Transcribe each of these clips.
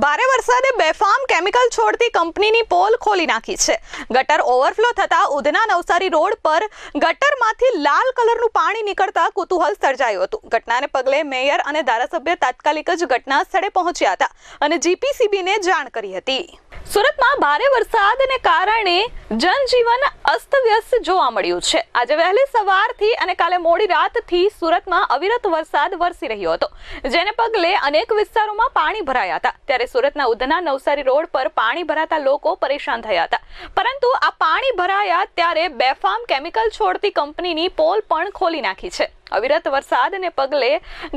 ભારે વરસાદે બેફામ કેમિકલ છોડતી કંપનીની પોલ ખોલી નાખી છે। ગટર ઓવરફ્લો થતા ઉધના નવસારી રોડ પર ગટરમાંથી લાલ કલરનું પાણી નીકળતા કુતૂહલ સર્જાયું હતું। ઘટનાને પગલે મેયર અને ધારાસભ્ય તાત્કાલિક જ ઘટના સ્થળે પહોંચ્યા હતા અને જીપીસીબીને જાણ કરી હતી। સુરતમાં ભારે વરસાદને કારણે જનજીવન અસ્તવ્યસ્ત જોવા મળ્યું છે। આજે વહેલી સવારથી અને કાલે મોડી રાતથી સુરતમાં અવિરત વરસાદ વરસી રહ્યો હતો, જેને પગલે અનેક વિસ્તારોમાં પાણી ભરાયા હતા। ત્યારે સુરતના ઉધના નવસારી રોડ પર પાણી ભરાતા લોકો પરેશાન થયા હતા, પરંતુ આ પાણી ભરાયા ત્યારે બેફામ કેમિકલ છોડતી કંપનીની પોલ પણ ખોલી નાખી છે। અવિરત વરસાદને પગલે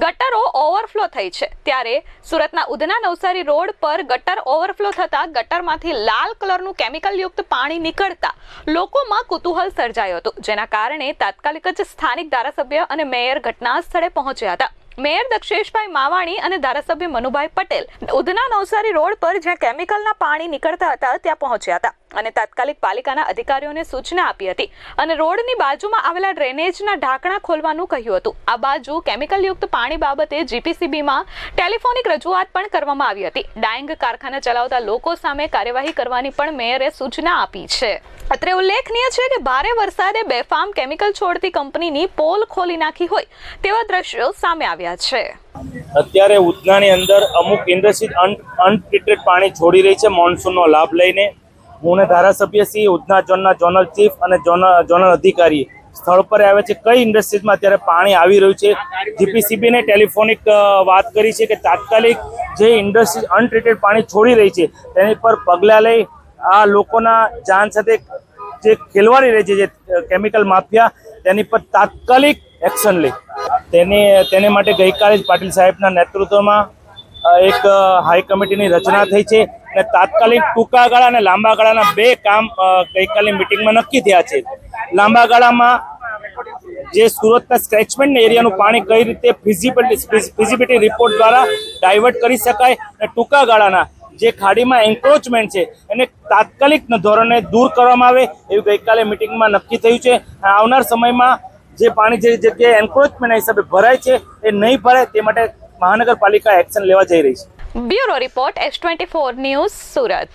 ગટરો ઓવરફ્લો થઈ છે। ત્યારે સુરતના ઉધના નવસારી રોડ પર ગટર ઓવરફ્લો થતા ગટરમાંથી લાલ કલરનું કેમિકલ યુક્ત પાણી નીકળતા લોકોમાં કુતૂહલ સર્જાયું હતું, જેના કારણે તાત્કાલિક જ સ્થાનિક ધારાસભ્ય અને મેયર ઘટના સ્થળે પહોંચ્યા હતા। મેયર દક્ષેશભાઈ માવાણી અને ધારાસભ્ય મનુભાઈ પટેલ ઉધના નવસારી રોડ પર જ્યાં કેમિકલના પાણી નીકળતા હતા ત્યાં પહોંચ્યા હતા અને તાત્કાલિક પાલિકાના અધિકારીઓને સૂચના આપી હતી અને રોડની બાજુમાં આવેલા ડ્રેનેજના ઢાંકણા ખોલવાનું કહ્યું હતું। આ બાજુ કેમિકલ યુક્ત પાણી બાબતે જીપીસીબીમાં ટેલિફોનિક રજૂઆત પણ કરવામાં આવી હતી। ડાઇંગ કારખાના ચલાવતા લોકો સામે કાર્યવાહી કરવાની પણ મેયરે સૂચના આપી છે। અત્રે ઉલ્લેખનીય છે કે ભારે વરસાદે બેફામ કેમિકલ છોડતી કંપનીની પોલ ખોલી નાખી હોય તેવા દ્રશ્યો સામે આવ્યા છે। અત્યારે ઉધનાની અંદર અમુક ઇન્ડસ્ટ્રી અનટ્રીટેડ પાણી છોડી રહી છે મોન્સૂનનો લાભ લઈને। હું ધારાસભ્ય શ્રી ઉધના ઝોનના ઝોનલ ચીફ અને ઝોનલ અધિકારી સ્થળ પર આવે છે। કઈ ઇન્ડસ્ટ્રીઝમાં અત્યારે પાણી આવી રહ્યું છે, જીપીસીબીને ટેલિફોનિક વાત કરી છે કે તાત્કાલિક જે ઇન્ડસ્ટ્રી અનટ્રીટેડ પાણી છોડી રહી છે તેની પર પગલાં લઈ આ લોકોના જાન સાથે જે ખેલવાડી રહી છે જે કેમિકલ માફિયા તેની પર તાત્કાલિક એક્શન લે તેને માટે ગઈકાલે જ પાટીલ સાહેબના નેતૃત્વમાં એક હાઈ કમિટીની રચના થઈ છે અને તાત્કાલિક ટૂંકા ગાળા અને લાંબા ગાળાના બે કામ ગઈકાલની મિટિંગમાં નક્કી થયા છે। લાંબા ગાળામાં જે સુરતના સ્કેચમેન્ટ એરિયાનું પાણી કઈ રીતે ફિઝિબિલિટી રિપોર્ટ દ્વારા ડાયવર્ટ કરી શકાય અને ટૂંકા ગાળાના જે ખાડીમાં એન્ક્રોચમેન્ટ છે એને તાત્કાલિક ધોરણે દૂર કરવામાં આવે એવું ગઈકાલે મિટિંગમાં નક્કી થયું છે। આવનાર સમયમાં જે પાણી જે જગ્યાએ એન્ક્રોચમેન્ટ હિસાબે ભરાય છે એ નહીં ભરાય તે માટે મહાનગરપાલિકા એક્શન લેવા જઈ રહી છે। Bureau report S24 news Surat.